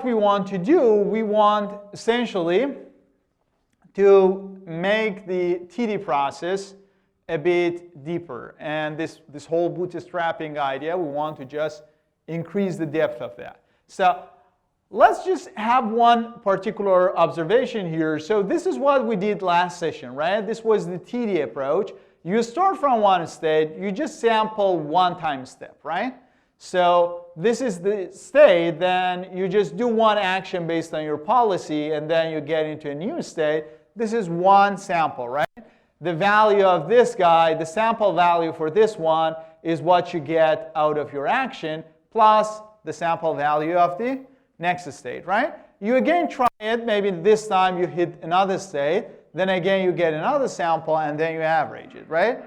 we want to do, we want essentially to make the TD process a bit deeper. And this whole bootstrapping idea, we want to just increase the depth of that. So let's just have one particular observation here. So this is what we did last session, right? This was the TD approach. You start from one state, you just sample one time step, right? So this is the state, then you just do one action based on your policy, and then you get into a new state. This is one sample, right? The value of this guy, the sample value for this one, is what you get out of your action, plus the sample value of the next state, right? You again try it, maybe this time you hit another state, then again you get another sample, and then you average it, right?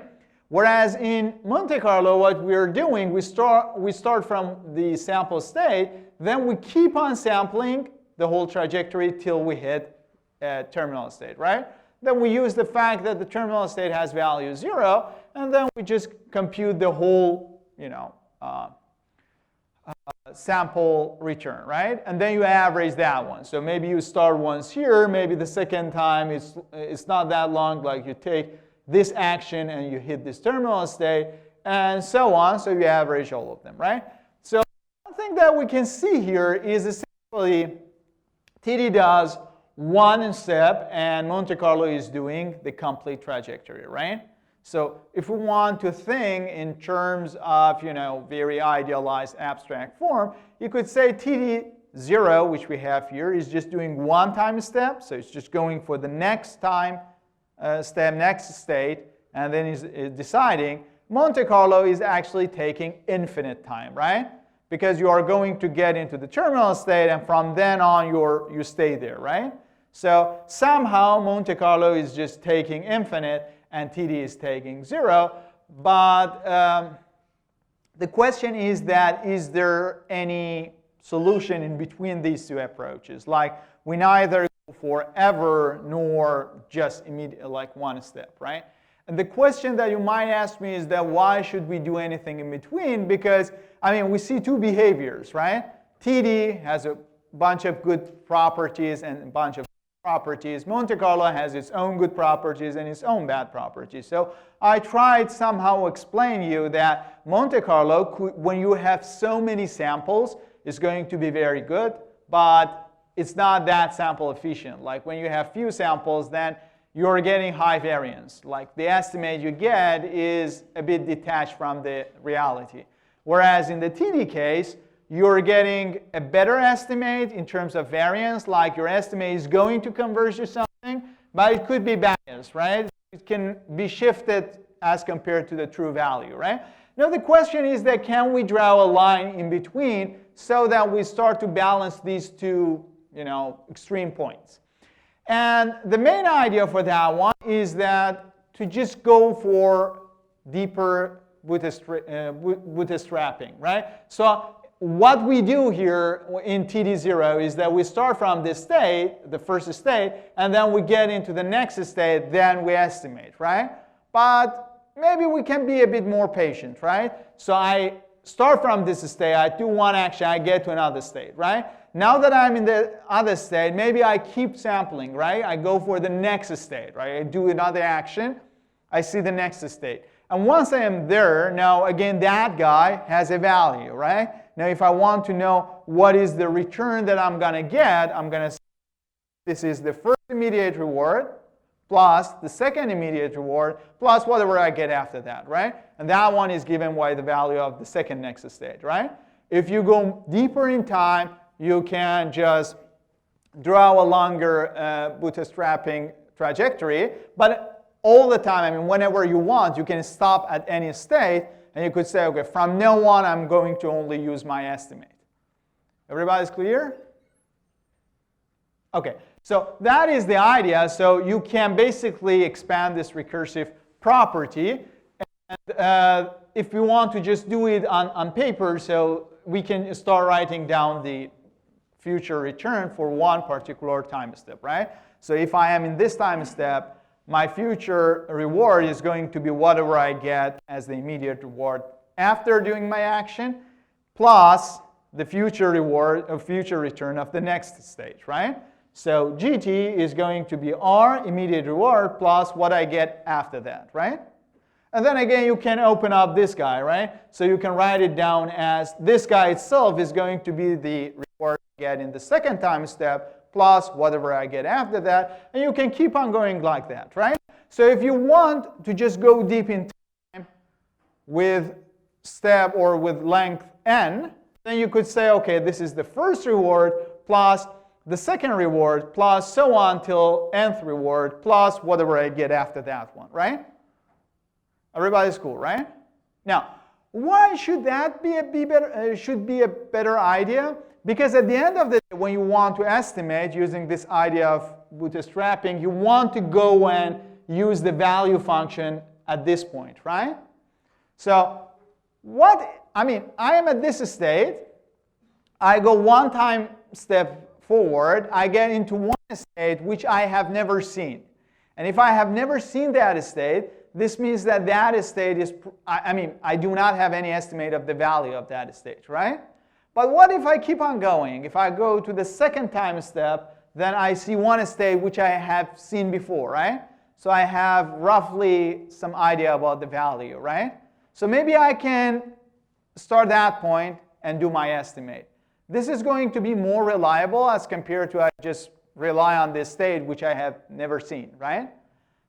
Whereas in Monte Carlo, what we're doing, we start from the sample state, then we keep on sampling the whole trajectory till we hit a terminal state, right? Then we use the fact that the terminal state has value 0, and then we just compute the whole, sample return, right? And then you average that one. So maybe you start once here, maybe the second time it's not that long, like you take this action and you hit this terminal state, and so on. So you average all of them, right? So one thing that we can see here is essentially TD does one step, and Monte Carlo is doing the complete trajectory, right? So if we want to think in terms of, very idealized abstract form, you could say TD0, which we have here, is just doing one time step. So it's just going for the next time step, next state, and then is deciding. Monte Carlo is actually taking infinite time, right? Because you are going to get into the terminal state, and from then on you stay there, right? So somehow Monte Carlo is just taking infinite, and TD is taking 0. But the question is there any solution in between these two approaches? Like, we neither go forever nor just immediate, like one step, right? And the question that you might ask me is that why should we do anything in between? Because, we see two behaviors, right? TD has a bunch of good properties and a bunch of properties. Monte Carlo has its own good properties and its own bad properties. So I tried somehow explain you that Monte Carlo, when you have so many samples, is going to be very good, but it's not that sample efficient. Like when you have few samples, then you're getting high variance. Like the estimate you get is a bit detached from the reality. Whereas in the TD case, you're getting a better estimate in terms of variance, like your estimate is going to converge to something, but it could be biased, right? It can be shifted as compared to the true value, right? Now the question is that can we draw a line in between so that we start to balance these two, extreme points? And the main idea for that one is that to just go for deeper bootstrapping, right? So what we do here in TD0 is that we start from this state, the first state, and then we get into the next state, then we estimate, right? But maybe we can be a bit more patient, right? So I start from this state, I do one action, I get to another state, right? Now that I'm in the other state, maybe I keep sampling, right? I go for the next state, right? I do another action, I see the next state. And once I am there, now again, that guy has a value, right? Now, if I want to know what is the return that I'm going to get, I'm going to say this is the first immediate reward plus the second immediate reward plus whatever I get after that, right? And that one is given by the value of the second next state, right? If you go deeper in time, you can just draw a longer bootstrapping trajectory, but all the time, whenever you want, you can stop at any state. And you could say, okay, from now on, I'm going to only use my estimate. Everybody's clear? Okay, so that is the idea. So you can basically expand this recursive property. And if we want to just do it on paper, so we can start writing down the future return for one particular time step, right? So if I am in this time step, my future reward is going to be whatever I get as the immediate reward after doing my action, plus the future reward or future return of the next stage, right? So GT is going to be R immediate reward plus what I get after that, right? And then again, you can open up this guy, right? So you can write it down as this guy itself is going to be the reward I get in the second time step plus whatever I get after that. And you can keep on going like that, right? So if you want to just go deep in time with step or with length n, then you could say, okay, this is the first reward plus the second reward plus so on till nth reward plus whatever I get after that one, right? Everybody's cool, right? Now, why should that be a better idea? Because at the end of the day, when you want to estimate using this idea of bootstrapping, you want to go and use the value function at this point, right? So I am at this state. I go one time step forward. I get into one state which I have never seen. And if I have never seen that state, this means that that state is, I do not have any estimate of the value of that state, right? But what if I keep on going? If I go to the second time step, then I see one state which I have seen before, right? So I have roughly some idea about the value, right? So maybe I can start that point and do my estimate. This is going to be more reliable as compared to I just rely on this state which I have never seen, right?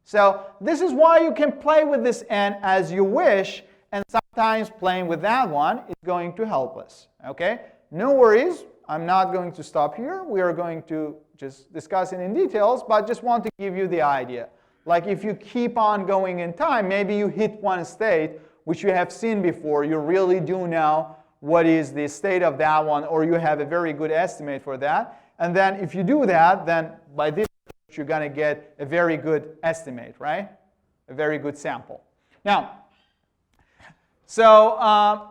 So this is why you can play with this n as you wish, and sometimes playing with that one is going to help us, okay? No worries, I'm not going to stop here. We are going to just discuss it in details, but just want to give you the idea. Like if you keep on going in time, maybe you hit one state which you have seen before, you really do know what is the state of that one, or you have a very good estimate for that. And then if you do that, then by this you're going to get a very good estimate, right? A very good sample. Now, so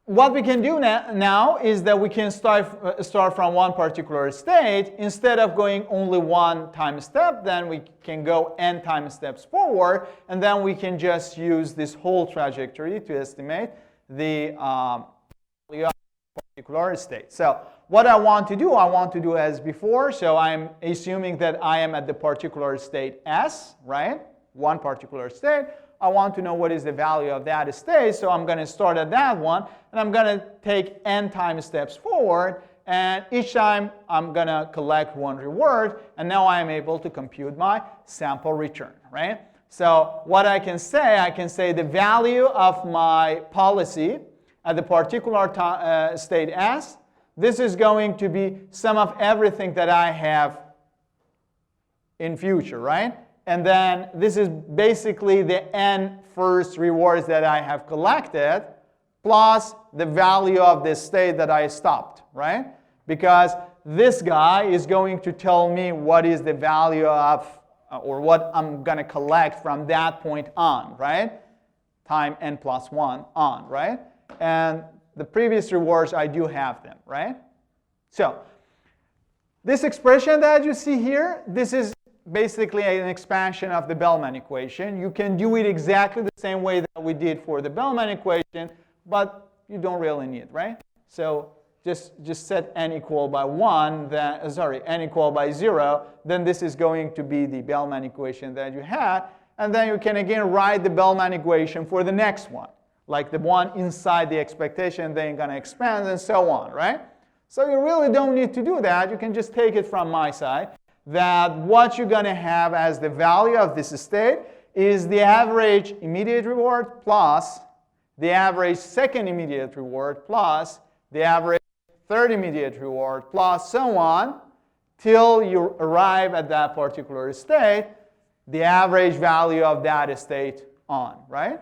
what we can do now is that we can start from one particular state. Instead of going only one time step, then we can go n time steps forward, and then we can just use this whole trajectory to estimate the value of a particular state. So what I want to do as before. So I'm assuming that I am at the particular state S, right? One particular state. I want to know what is the value of that state. So I'm going to start at that one, and I'm going to take n time steps forward. And each time I'm going to collect one reward. And now I am able to compute my sample return, right? So what I can say the value of my policy at the particular state S, this is going to be sum of everything that I have in future, right? And then this is basically the n first rewards that I have collected plus the value of the state that I stopped, right? Because this guy is going to tell me what is the value of, or what I'm going to collect from that point on, right? Time n plus 1 on, right? And the previous rewards, I do have them, right? So this expression that you see here, this is basically an expansion of the Bellman equation. You can do it exactly the same way that we did for the Bellman equation, but you don't really need, right? So just set n equal by 1, then, n equal by 0, then this is going to be the Bellman equation that you had. And then you can again write the Bellman equation for the next one, like the one inside the expectation, then you're going to expand and so on, right? So you really don't need to do that. You can just take it from my side, that what you're going to have as the value of this state is the average immediate reward plus the average second immediate reward plus the average third immediate reward plus so on till you arrive at that particular state, the average value of that state on, right?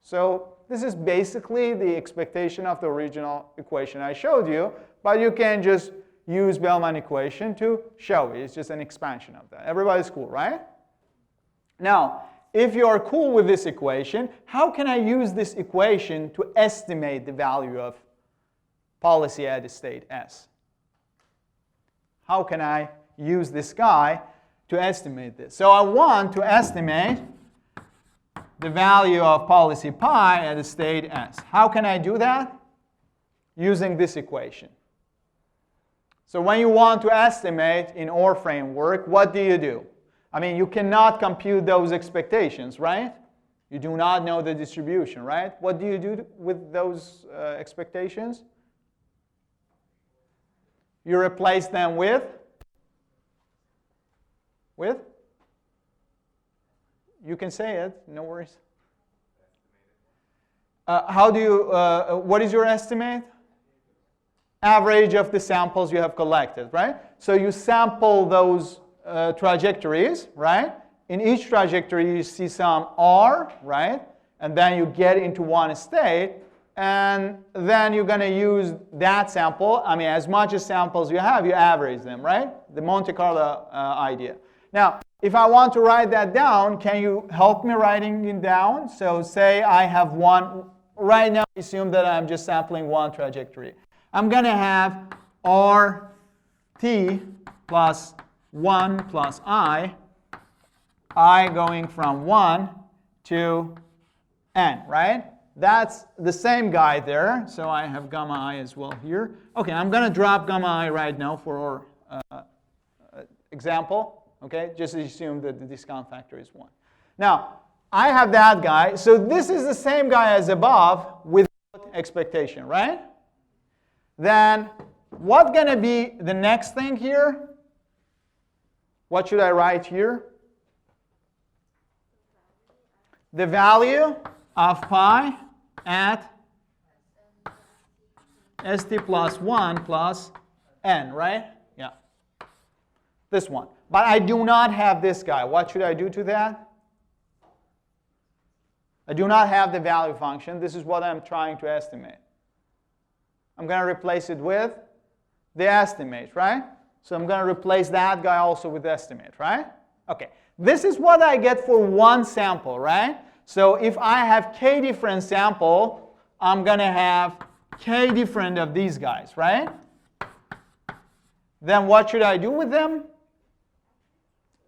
So this is basically the expectation of the original equation I showed you, but you can just use Bellman equation to show it. It's just an expansion of that. Everybody's cool, right? Now, if you are cool with this equation, how can I use this equation to estimate the value of policy at state S? How can I use this guy to estimate this? So I want to estimate the value of policy pi at state S. How can I do that? using this equation. So when you want to estimate in OR framework, what do? I mean, you cannot compute those expectations, right? You do not know the distribution, right? What do you do with those expectations? You replace them with? You can say it, no worries. What is your estimate? Average of the samples you have collected, right? So you sample those trajectories, right? In each trajectory you see some R, right? And then you get into one state, and then you're going to use that sample. I mean, as much as samples you have, you average them, right? The Monte Carlo idea. Now, if I want to write that down, can you help me writing it down? So say I have one, right now assume that I'm just sampling one trajectory. I'm going to have RT plus 1 plus I going from 1 to n, right? That's the same guy there. So I have gamma I as well here. OK, I'm going to drop gamma I right now for our example. OK, just assume that the discount factor is 1. Now, I have that guy. So this is the same guy as above without expectation, right? Then what's going to be the next thing here? What should I write here? The value of pi at st plus 1 plus n, right? Yeah. This one. But I do not have this guy. What should I do to that? I do not have the value function. This is what I'm trying to estimate. I'm going to replace it with the estimate, right? So I'm going to replace that guy also with estimate, right? OK. This is what I get for one sample, right? So if I have k different sample, I'm going to have k different of these guys, right? Then what should I do with them?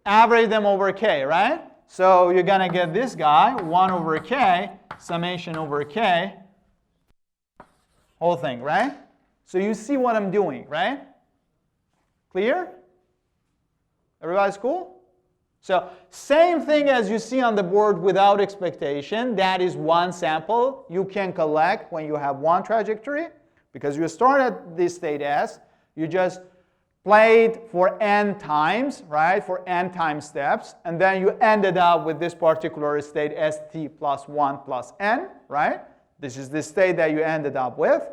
Average them over k, right? So you're going to get this guy, 1 over k, summation over k, whole thing, right? So you see what I'm doing, right? Clear? Everybody's cool? So same thing as you see on the board without expectation. That is one sample you can collect when you have one trajectory. Because you start at this state S, you just play it for n times, right? For n time steps. And then you ended up with this particular state st plus 1 plus n, right? This is the state that you ended up with.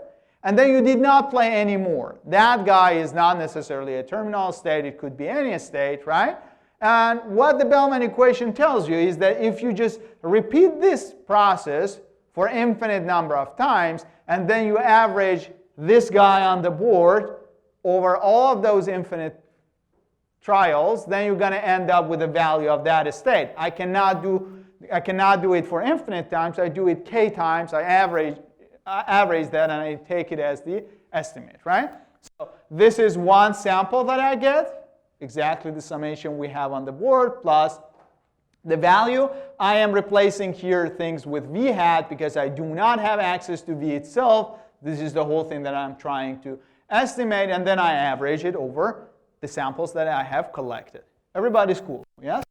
And then you did not play anymore. That guy is not necessarily a terminal state. It could be any state, right? And what the Bellman equation tells you is that if you just repeat this process for infinite number of times, and then you average this guy on the board over all of those infinite trials, then you're going to end up with a value of that state. I cannot do it for infinite times. I do it k times. I average that, and I take it as the estimate, right? So this is one sample that I get, exactly the summation we have on the board, plus the value. I am replacing here things with v hat because I do not have access to v itself. This is the whole thing that I'm trying to estimate, and then I average it over the samples that I have collected. Everybody's cool, yes?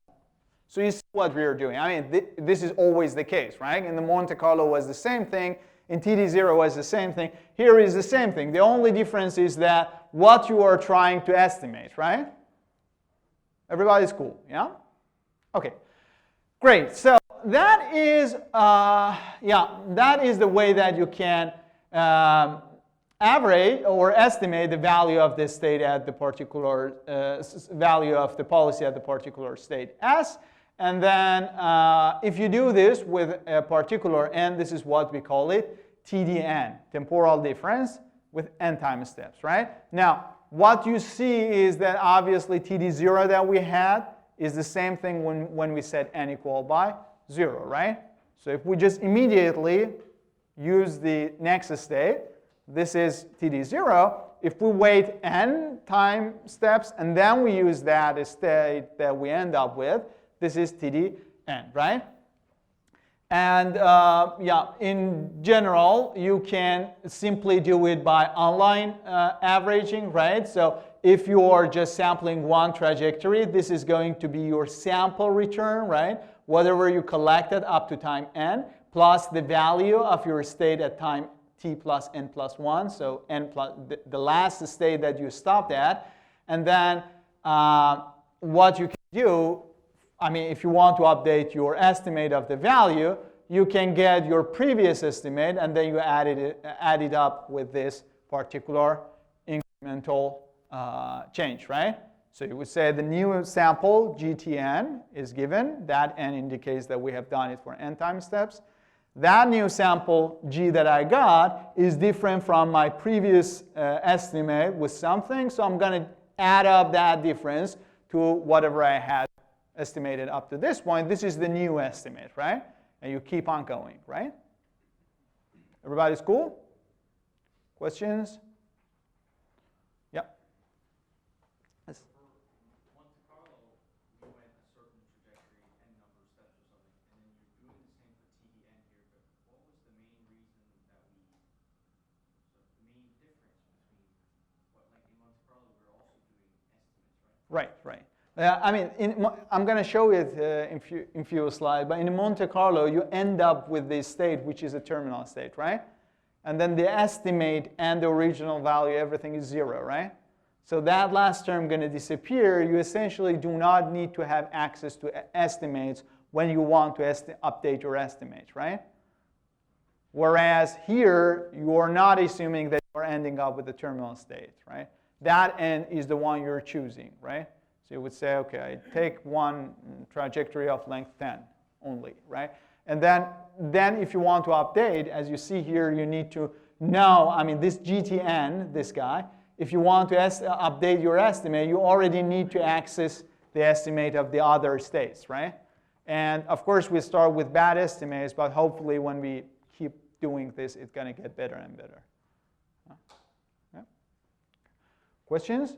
So you see what we're doing. I mean, this is always the case, right? In the Monte Carlo was the same thing. In TD0 was the same thing. Here is the same thing. The only difference is that what you are trying to estimate, right? Everybody's cool, yeah? OK, great. So that is, that is the way that you can average or estimate the value of the state at the particular value of the policy at the particular state S. And then if you do this with a particular n, this is what we call it TDN, temporal difference with n time steps, right? Now, what you see is that obviously TD0 that we had is the same thing when we set n equal by 0, right? So if we just immediately use the next state, this is TD0. If we wait n time steps and then we use that state that we end up with, this is TDN, right? And yeah, in general, you can simply do it by online averaging, right? So if you are just sampling one trajectory, this is going to be your sample return, right? Whatever you collected up to time n, plus the value of your state at time t plus n plus 1, so n plus the last state that you stopped at. And then what you can do, I mean, if you want to update your estimate of the value, you can get your previous estimate and then you add it up with this particular incremental change, right? So you would say the new sample GTN is given. That n indicates that we have done it for n time steps. That new sample G that I got is different from my previous estimate with something, so I'm going to add up that difference to whatever I had estimated up to this point. This is the new estimate, right? And you keep on going, right? Everybody's cool? Questions? Yep. Yes. For Monte Carlo, you went a certain trajectory, n number of steps or something, and then you're doing the same for TDN here, but what was the main reason that the main difference between what, like in Monte Carlo, we're also doing estimates, right? Right. I mean, I'm going to show it in few slides, but in Monte Carlo, you end up with this state, which is a terminal state, right? And then the estimate and the original value, everything is 0, right? So that last term going to disappear. You essentially do not need to have access to estimates when you want to update your estimates, right? Whereas here, you are not assuming that you're ending up with the terminal state, right? That n is the one you're choosing, right? So you would say, okay, I take one trajectory of length 10 only, right? And then if you want to update, as you see here, you need to know, I mean, this GTN, this guy, if you want to update your estimate, you already need to access the estimate of the other states, right? And of course, we start with bad estimates, but hopefully when we keep doing this, it's going to get better and better. Yeah. Questions?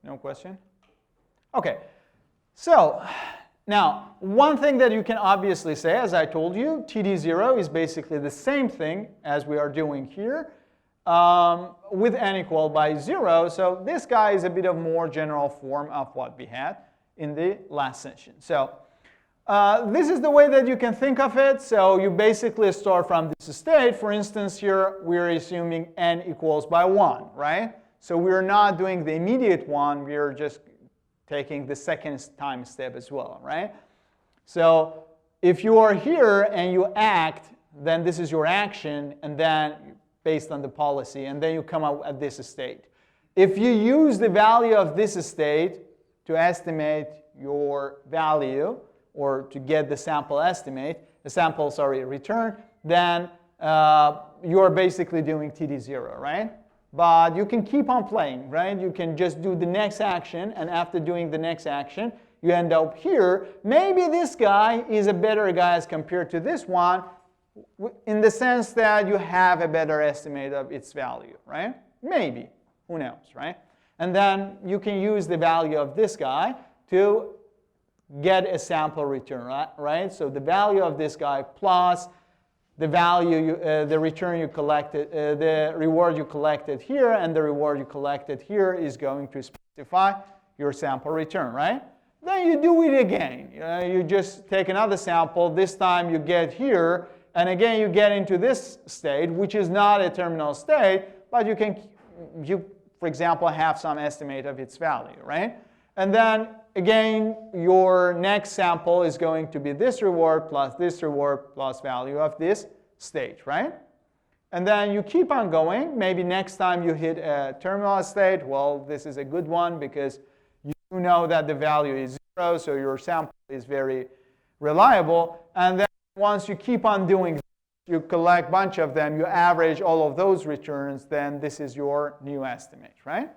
No question? Okay, so now one thing that you can obviously say, as I told you, TD0 is basically the same thing as we are doing here with n equal by 0. So this guy is a bit of more general form of what we had in the last session. So this is the way that you can think of it. So you basically start from this state. For instance, here we're assuming n equals by 1, right? So we're not doing the immediate one, we're just taking the second time step as well, right? So if you are here and you act, then this is your action, and then based on the policy, and then you come out at this state. If you use the value of this state to estimate your value, or to get the sample estimate, the sample, return, then you are basically doing TD0, right? But you can keep on playing, right? You can just do the next action, and after doing the next action, you end up here. Maybe this guy is a better guy as compared to this one, in the sense that you have a better estimate of its value, right? Maybe. Who knows, right? And then you can use the value of this guy to get a sample return, right? So the value of this guy plus the value, the return you collected, the reward you collected here, and the reward you collected here is going to specify your sample return, right? Then you do it again. You just take another sample. This time you get here, and again you get into this state, which is not a terminal state, but you, for example, have some estimate of its value, right? And then again, your next sample is going to be this reward plus value of this state, right? And then you keep on going. Maybe next time you hit a terminal state, well, this is a good one because you know that the value is 0, so your sample is very reliable. And then once you keep on doing this, you collect a bunch of them, you average all of those returns, then this is your new estimate, right?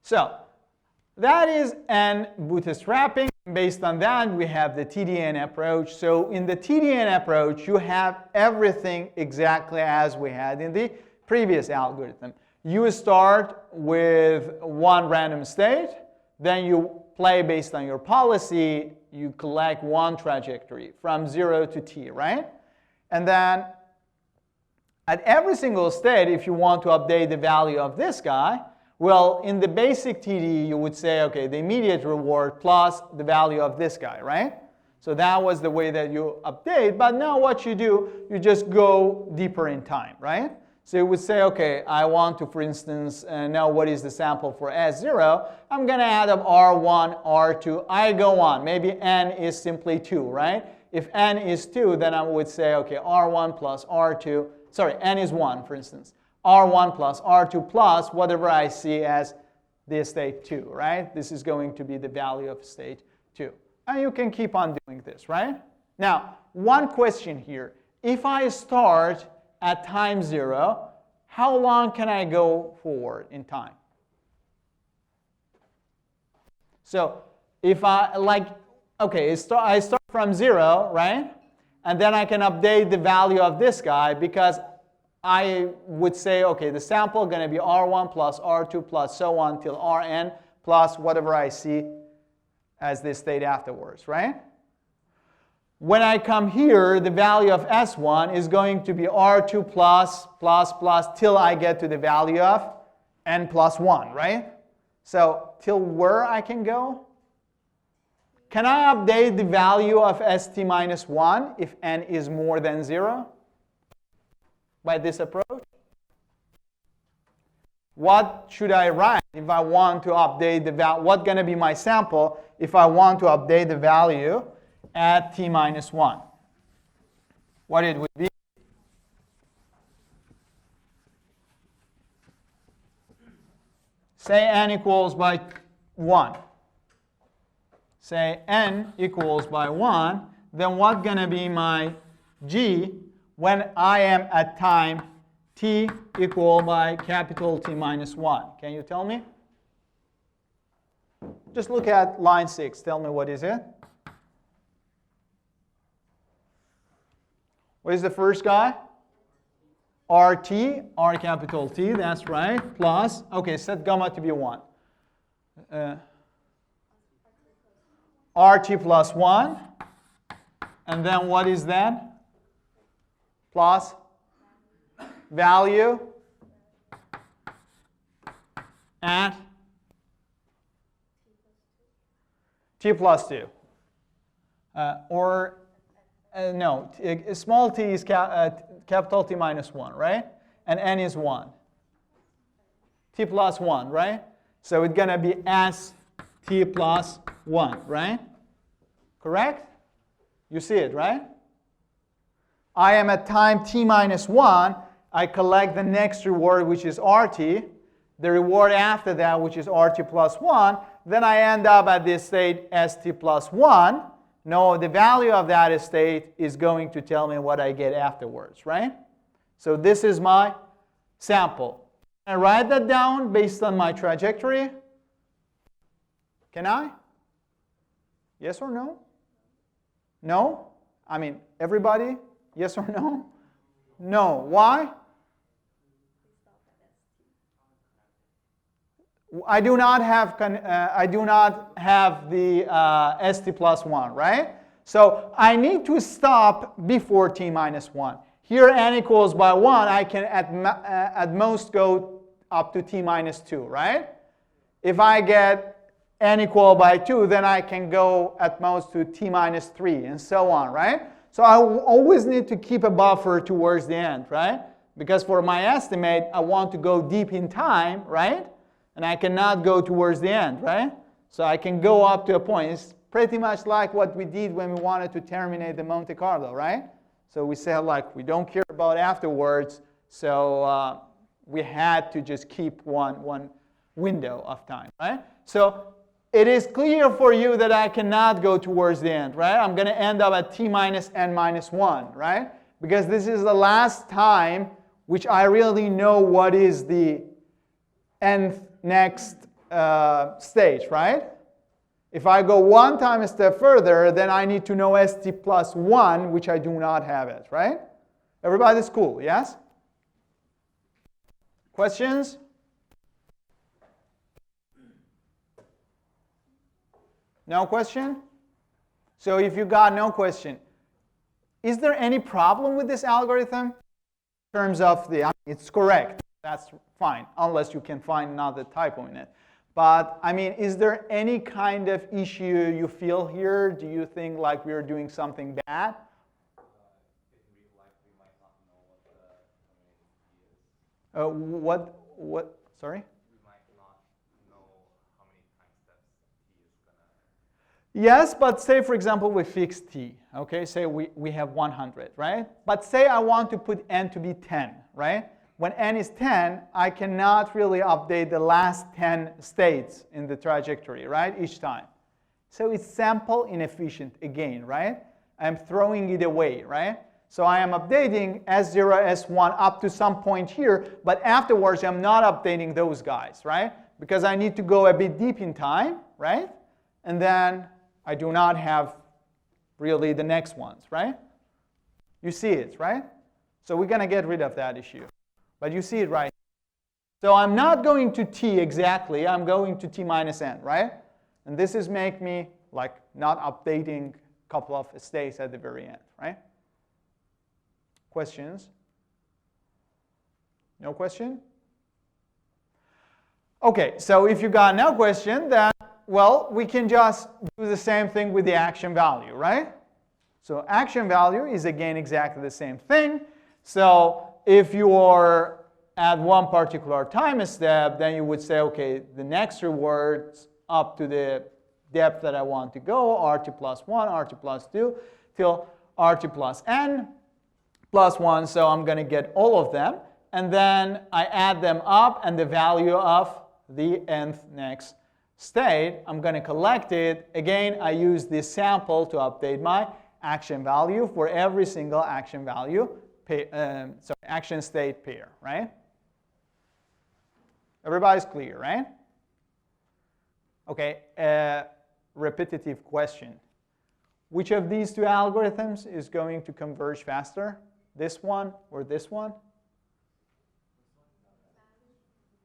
So that is n bootstrapping. Based on that, we have the TDN approach. So in the TDN approach, you have everything exactly as we had in the previous algorithm. You start with one random state, then you play based on your policy, you collect one trajectory from 0 to t, right? And then at every single state, if you want to update the value of this guy, well, in the basic TD, you would say, okay, the immediate reward plus the value of this guy, right? So that was the way that you update. But now what you do, you just go deeper in time, right? So you would say, okay, I want to, for instance, know what is the sample for S0. I'm going to add up R1, R2. I go on. Maybe n is simply 2, right? If n is 2, then I would say, okay, R1 plus R2. Sorry, n is 1, for instance. R1 plus R2 plus whatever I see as the state 2, right? This is going to be the value of state 2. And you can keep on doing this, right? Now, one question here. If I start at time 0, how long can I go forward in time? So if I, like, okay, I start from 0, right? And then I can update the value of this guy because I would say, okay, the sample is going to be R1 plus R2 plus so on till Rn plus whatever I see as this state afterwards, right? When I come here, the value of S1 is going to be R2 plus till I get to the value of n plus 1, right? So till where I can go? Can I update the value of st minus 1 if n is more than 0 by this approach? What should I write if I want to update the value? What's going to be my sample if I want to update the value at t minus 1? What it would be? Say n equals by 1. Say n equals by 1, then what's going to be my g when I am at time t equal by capital T minus 1? Can you tell me? Just look at line 6. Tell me what is it? What is the first guy? RT, R capital T, that's right, plus, okay, set gamma to be 1. RT plus 1, and then what is that? Plus value at t plus 2. No, small t is capital T minus 1, right? And n is 1. T plus 1, right? So it's going to be S t plus 1, right? Correct? You see it, right? I am at time t minus 1. I collect the next reward, which is RT. The reward after that, which is RT plus 1. Then I end up at this state ST plus 1. No, the value of that state is going to tell me what I get afterwards, right? So this is my sample. Can I write that down based on my trajectory? Can I? Yes or no? No? I mean, everybody? Yes or no? No. Why? I do not have the ST plus 1, right? So I need to stop before t minus 1. Here n equals by 1, I can at most go up to t minus 2, right? If I get n equal by 2, then I can go at most to t minus 3 and so on, right? So I always need to keep a buffer towards the end, right? Because for my estimate, I want to go deep in time, right? And I cannot go towards the end, right? So I can go up to a point. It's pretty much like what we did when we wanted to terminate the Monte Carlo, right? So we said, like, we don't care about afterwards, so we had to just keep one window of time, right? So it is clear for you that I cannot go towards the end, right? I'm going to end up at t minus n minus 1, right? Because this is the last time which I really know what is the nth next stage, right? If I go one time a step further, then I need to know st plus 1, which I do not have it, right? Everybody's cool, yes? Questions? No question? So if you got no question, is there any problem with this algorithm? In terms of it's correct. That's fine, unless you can find another typo in it. But I mean, is there any kind of issue you feel here? Do you think like we're doing something bad? What? Sorry? We might not know how many time steps t is going to. Yes, but say, for example, we fix t. Okay, say we have 100, right? But say I want to put n to be 10, right? When n is 10, I cannot really update the last 10 states in the trajectory, right, each time. So it's sample inefficient again, right? I'm throwing it away, right? So I am updating S0, S1 up to some point here, but afterwards I'm not updating those guys, right? Because I need to go a bit deep in time, right? And then I do not have really the next ones, right? You see it, right? So we're going to get rid of that issue. But you see it right. So I'm not going to t exactly. I'm going to t minus n, right? And this is make me like not updating a couple of states at the very end, right? Questions? No question? OK, so if you got no question, then, well, we can just do the same thing with the action value, right? So action value is, again, exactly the same thing. So if you are at one particular time step, then you would say, OK, the next rewards up to the depth that I want to go, RT plus 1, RT plus 2, till RT plus n plus 1. So I'm going to get all of them. And then I add them up, and the value of the nth next state, I'm going to collect it. Again, I use this sample to update my action value for every single action value, action state pair, right? Everybody's clear, right? OK, repetitive question. Which of these two algorithms is going to converge faster? This one or this one?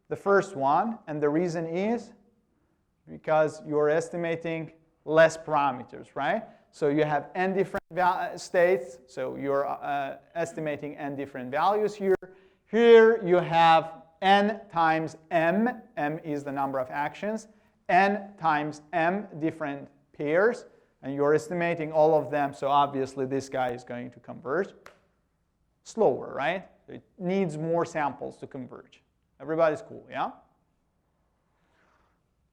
The first one, and the reason is because you're estimating less parameters, right? So you have n different states, so you're estimating n different values here. Here you have n times m. M is the number of actions. N times m different pairs, and you're estimating all of them, so obviously this guy is going to converge slower, right? It needs more samples to converge. Everybody's cool, yeah?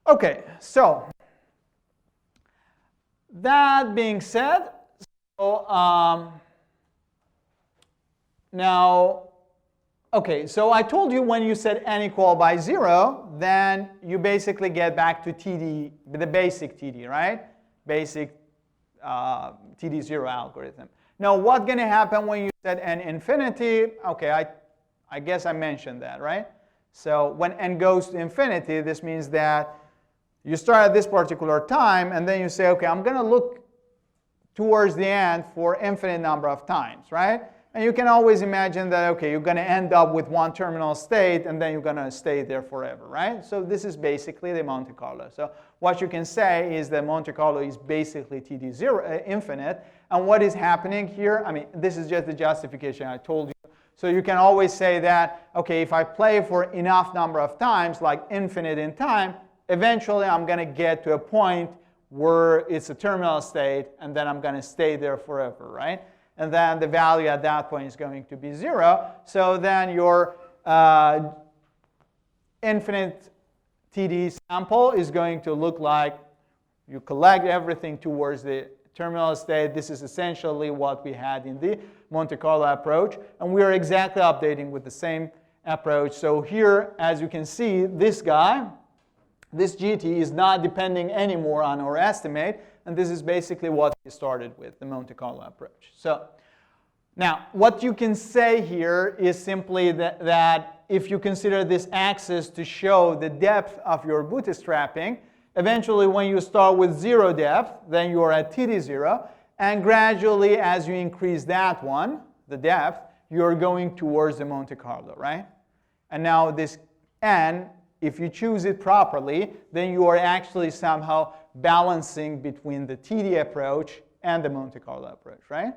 OK, so that being said, so now, OK, so I told you when you set n equal by 0, then you basically get back to TD, the basic TD, right? Basic TD0 algorithm. Now, what's going to happen when you set n infinity? OK, I guess I mentioned that, right? So when n goes to infinity, this means that you start at this particular time, and then you say, OK, I'm going to look towards the end for infinite number of times, right? And you can always imagine that, OK, you're going to end up with one terminal state, and then you're going to stay there forever, right? So this is basically the Monte Carlo. So what you can say is that Monte Carlo is basically TD0 infinite. And what is happening here? I mean, this is just the justification I told you. So you can always say that, OK, if I play for enough number of times, like infinite in time, eventually I'm going to get to a point where it's a terminal state, and then I'm going to stay there forever, right? And then the value at that point is going to be 0. So then your infinite TD sample is going to look like you collect everything towards the terminal state. This is essentially what we had in the Monte Carlo approach. And we are exactly updating with the same approach. So here, as you can see, this guy, this GT is not depending anymore on our estimate. And this is basically what we started with, the Monte Carlo approach. So now, what you can say here is simply that if you consider this axis to show the depth of your bootstrapping, eventually when you start with 0 depth, then you are at TD0. And gradually, as you increase that one, the depth, you're going towards the Monte Carlo, right? And now this n, if you choose it properly, then you are actually somehow balancing between the TD approach and the Monte Carlo approach, right?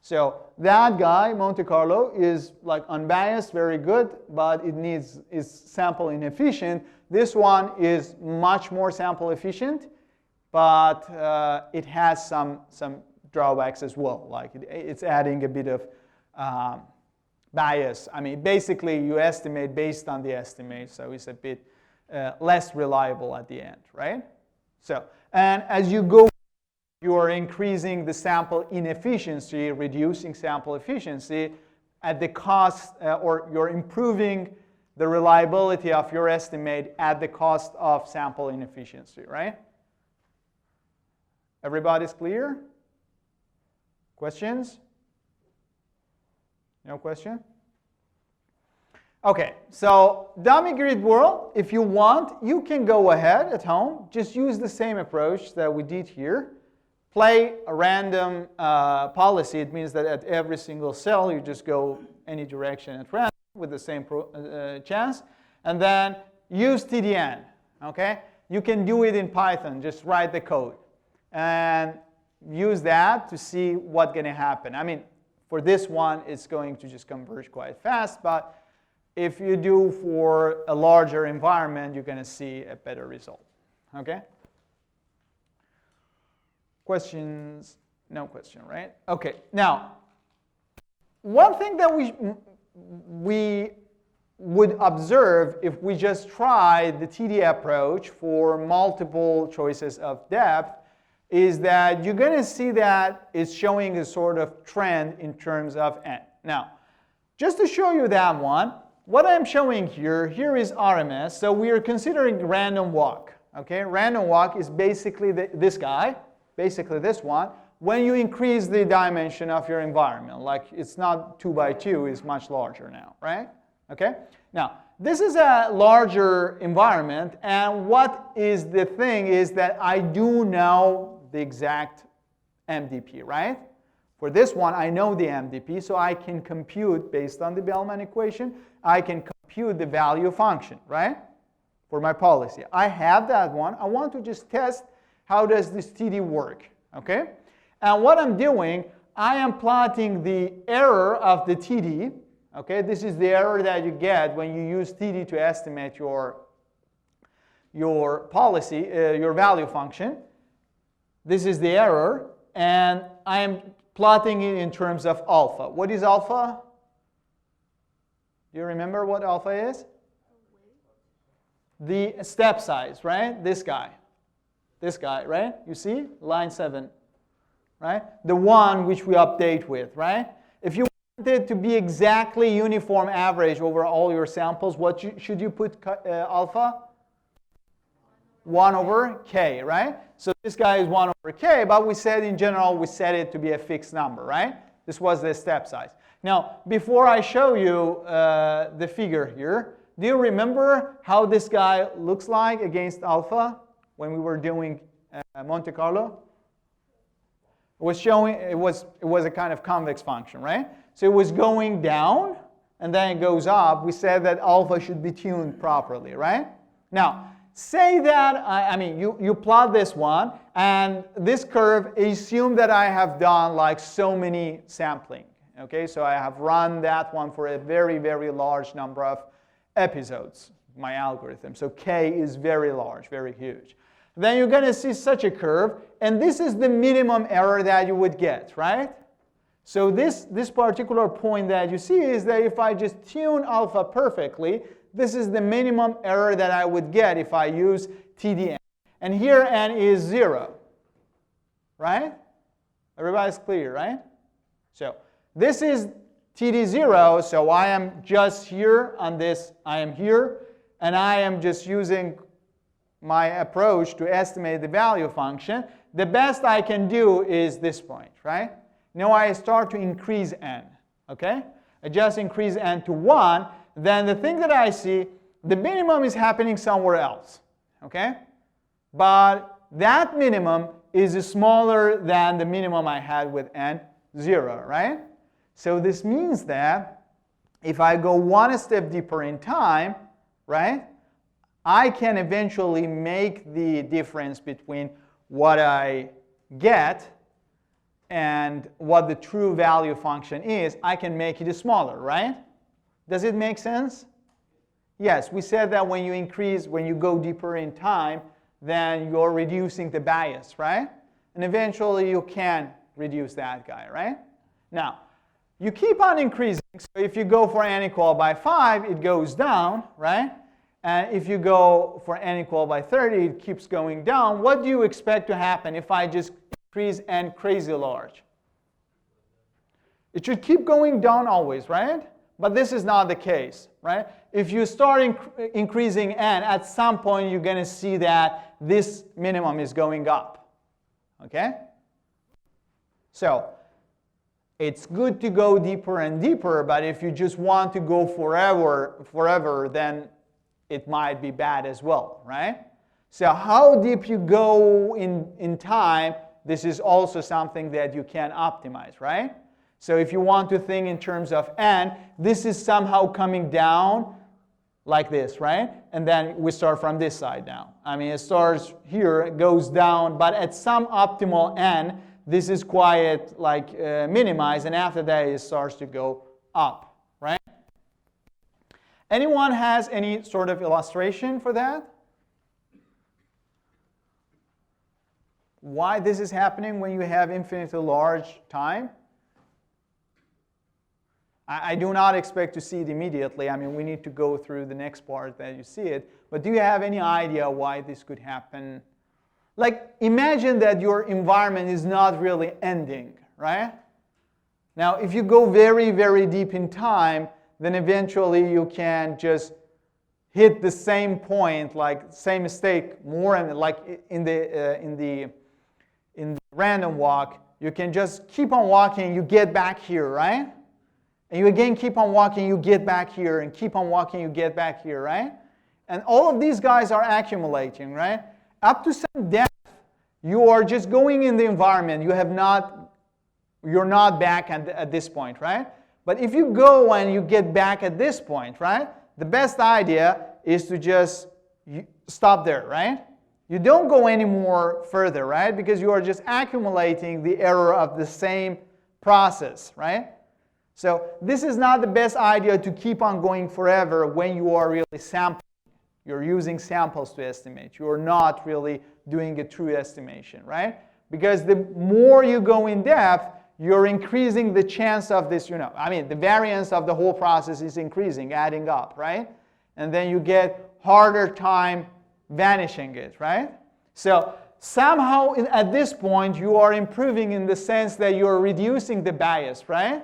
So that guy, Monte Carlo, is like unbiased, very good, but is sample inefficient. This one is much more sample efficient, but it has some drawbacks as well. Like it's adding a bit of bias. I mean, basically you estimate based on the estimate, so it's a bit less reliable at the end, right? So, and as you go, you are increasing the sample inefficiency, reducing sample efficiency at the cost, or you're improving the reliability of your estimate at the cost of sample inefficiency, right? Everybody's clear? Questions? No question? Okay, so dummy grid world, if you want, you can go ahead at home, just use the same approach that we did here. Play a random policy. It means that at every single cell, you just go any direction at random with the same chance. And then use TDN, okay? You can do it in Python. Just write the code. And use that to see what's going to happen. I mean, for this one, it's going to just converge quite fast. But if you do for a larger environment, you're going to see a better result, okay? Questions? No question, right? Okay, now, one thing that we would observe if we just try the TD approach for multiple choices of depth is that you're going to see that it's showing a sort of trend in terms of n. Now, just to show you that one, what I'm showing here is RMS, so we are considering random walk, okay? Random walk is basically this guy. Basically this one, when you increase the dimension of your environment, like it's not 2 by 2, it's much larger now, right? Okay? Now, this is a larger environment, and what is the thing is that I do know the exact MDP, right? For this one, I know the MDP, so I can compute, based on the Bellman equation, I can compute the value function, right? For my policy. I have that one. I want to just test how does this TD work, okay? And what I'm doing, I am plotting the error of the TD, okay? This is the error that you get when you use TD to estimate your policy, your value function. This is the error, and I am plotting it in terms of alpha. What is alpha? Do you remember what alpha is? The step size, right? This guy, right? You see? Line 7, right? The one which we update with, right? If you want it to be exactly uniform average over all your samples, what should you put alpha? 1 over k, right? So this guy is 1 over k, but we said in general, we set it to be a fixed number, right? This was the step size. Now, before I show you the figure here, do you remember how this guy looks like against alpha when we were doing Monte Carlo? It was showing, it was a kind of convex function, right? So it was going down, and then it goes up. We said that alpha should be tuned properly, right? Now, say that, I mean, you plot this one, and this curve, assume that I have done like so many sampling, okay? So I have run that one for a very, very large number of episodes, my algorithm. So k is very large, very huge. Then you're going to see such a curve, and this is the minimum error that you would get, right? So this particular point that you see is that if I just tune alpha perfectly, this is the minimum error that I would get if I use TDN. And here n is 0, right? Everybody's clear, right? So this is TD0, so I am just here on this, I am here, and I am just using my approach to estimate the value function. The best I can do is this point, right? Now I start to increase n, okay? I just increase n to 1, then the thing that I see, the minimum is happening somewhere else, okay? But that minimum is smaller than the minimum I had with n 0, right? So this means that if I go one step deeper in time, right, I can eventually make the difference between what I get and what the true value function is, I can make it smaller, right? Does it make sense? Yes, we said that when you go deeper in time, then you're reducing the bias, right? And eventually you can reduce that guy, right? Now, you keep on increasing. So if you go for n equal by 5, it goes down, right? And if you go for n equal by 30, it keeps going down. What do you expect to happen if I just increase n crazy large? It should keep going down always, right? But this is not the case, right? If you start increasing n, at some point you're going to see that this minimum is going up, okay? So it's good to go deeper and deeper, but if you just want to go forever, then it might be bad as well, right? So how deep you go in time, this is also something that you can optimize, right? So if you want to think in terms of n, this is somehow coming down like this, right? And then we start from this side now. I mean, it starts here, it goes down, but at some optimal n, this is quite like minimized, and after that it starts to go up, right? Anyone has any sort of illustration for that? Why this is happening when you have infinitely large time? I do not expect to see it immediately. I mean, we need to go through the next part that you see it. But do you have any idea why this could happen? Like, imagine that your environment is not really ending, right? Now, if you go very, very deep in time, then eventually you can just hit the same point, like same mistake more, and like in the random walk, you can just keep on walking, you get back here, right? And you again keep on walking, you get back here, and keep on walking, you get back here, right? And all of these guys are accumulating, right? Up to some depth, you are just going in the environment. You're not back at this point, right? But if you go and you get back at this point, right? The best idea is to just stop there, right? You don't go any more further, right? Because you are just accumulating the error of the same process, right? So this is not the best idea to keep on going forever when you are really sampling. You're using samples to estimate. You're not really doing a true estimation, right? Because the more you go in depth, you're increasing the chance of this, the variance of the whole process is increasing, adding up, right? And then you get harder time vanishing it, right? So somehow at this point, you are improving in the sense that you're reducing the bias, right?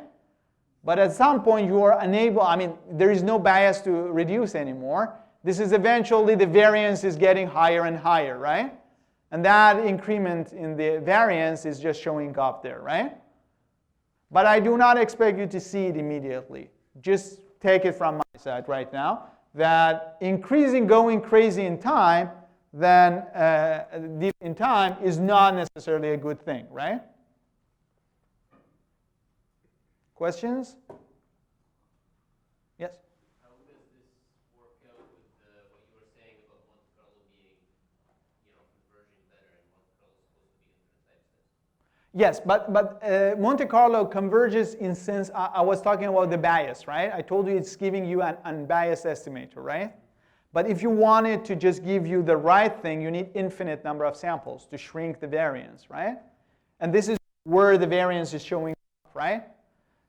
But at some point, you are unable, there is no bias to reduce anymore. This is eventually, the variance is getting higher and higher, right? And that increment in the variance is just showing up there, right? But I do not expect you to see it immediately. Just take it from my side right now, that going crazy in time, then deep in time is not necessarily a good thing, right? Questions? Yes? How does this work out with what you were saying about Monte Carlo being, converging better, and Monte Carlo is supposed to be infinite type steps? Yes, but Monte Carlo converges in sense, I was talking about the bias, right? I told you it's giving you an unbiased estimator, right? But if you wanted to just give you the right thing, you need infinite number of samples to shrink the variance, right? And this is where the variance is showing up, right?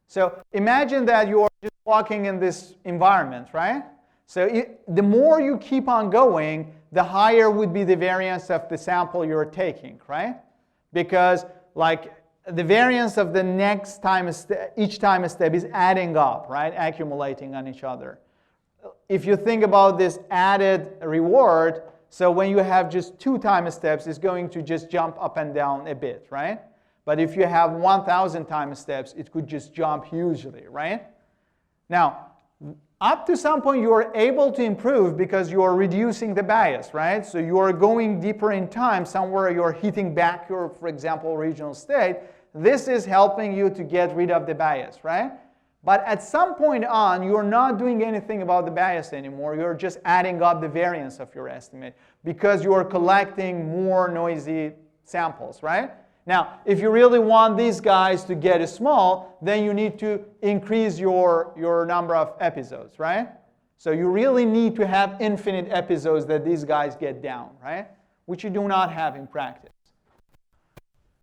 So imagine that you are just walking in this environment, right? So the more you keep on going, the higher would be the variance of the sample you're taking, right? Because like the variance of the next time, each time a step is adding up, right? Accumulating on each other. If you think about this added reward, so when you have just 2 time steps, it's going to just jump up and down a bit, right? But if you have 1,000 time steps, it could just jump hugely, right? Now, up to some point, you are able to improve because you are reducing the bias, right? So you are going deeper in time, somewhere you're hitting back your, for example, regional state. This is helping you to get rid of the bias, right? But at some point on, you're not doing anything about the bias anymore. You're just adding up the variance of your estimate because you are collecting more noisy samples, right? Now, if you really want these guys to get small, then you need to increase your number of episodes, right? So you really need to have infinite episodes that these guys get down, right? Which you do not have in practice.